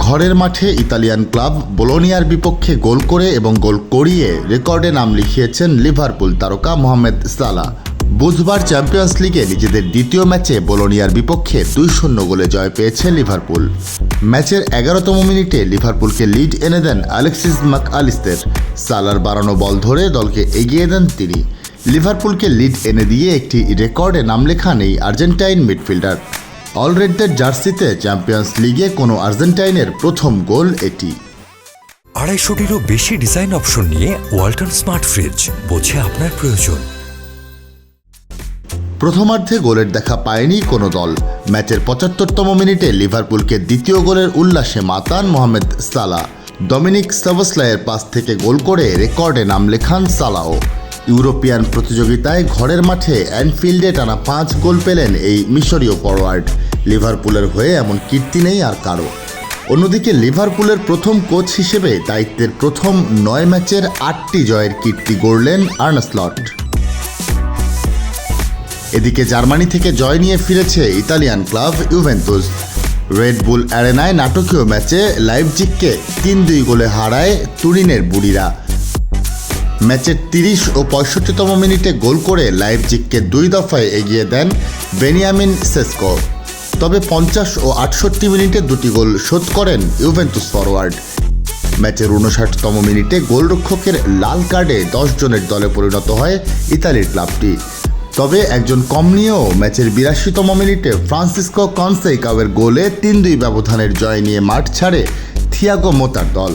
ঘরের মাঠে Italian club বোলোনিয়ার বিপক্ষে গোল করে এবং গোল করিয়ে রেকর্ডে নাম লিখিয়েছেন লিভারপুল তারকা মোহামেদ সালাহ। বুধবার চ্যাম্পিয়ন্স লিগে নিজেদের দ্বিতীয় ম্যাচে বোলোনিয়ার বিপক্ষে 2-0 গোলে জয় পেয়েছে লিভারপুল। ম্যাচের 11তম মিনিটে লিভারপুলকে লিড এনে দেন আলেক্সিস ম্যাকআলিস্টার। সালার বাড়ানো বল ধরে দলকে এগিয়ে দেন তিনি। লিভারপুলকে লিড এনে দিয়ে একটি রেকর্ডে নাম লেখান এই আর্জেন্টাইন মিডফিল্ডার। অলরেডদের জার্সিতে চ্যাম্পিয়ন্স লিগে কোনো আর্জেন্টাইনের প্রথম গোল এটি। 250টিরও বেশি ডিজাইন অপশন নিয়ে ওয়ালটন স্মার্ট ফ্রিজ, বোঝে আপনার প্রয়োজন। প্রথমার্ধে গোলের দেখা পায়নি কোনো দল। ম্যাচের 75তম মিনিটে লিভারপুলকে দ্বিতীয় গোলের উল্লাসে মাতান মোহামেদ সালাহ। ডমিনিক সবোসলাইয়ের পাস থেকে গোল করে রেকর্ডে নাম লেখান সালাহ। ইউরোপিয়ান প্রতিযোগিতায় ঘরের মাঠে অ্যানফিল্ডে টানা 5 গোল পেলেন এই মিশরীয় ফরোয়ার্ড। লিভারপুলের হয়ে এমন কীর্তি নেই আর কারো। অন্যদিকে লিভারপুলের প্রথম কোচ হিসেবে দায়িত্বের প্রথম 9 ম্যাচের 8টি জয়ের কীর্তি গড়লেন আর্নে স্লট। এদিকে জার্মানি থেকে জয় নিয়ে ফিরেছে Italian club Juventus. Red Bull অ্যারেনায় নাটকীয় ম্যাচে লাইপজিগকে 3-2 গোলে হারায় তুরিনের বুড়িরা। ম্যাচের 30 ও 65তম মিনিটে গোল করে লাইপজিগকে 2 দফায় এগিয়ে দেন বেনিয়ামিন সেসকো। তবে 50 ও 68 মিনিটে 2টি গোল শোধ করেন ইউভেন্তুস ফরোয়ার্ড। ম্যাচের 59তম মিনিটে গোলরক্ষকের লাল কার্ডে 10 জনের দলে পরিণত হয় ইতালির ক্লাবটি। তবে একজন কম নিয়েও ম্যাচের 82তম মিনিটে ফ্রান্সিসকো কনসেইকাওয়ের গোলে 3-2 ব্যবধানের জয় নিয়ে মাঠ ছাড়ে থিয়াগো মোতার দল।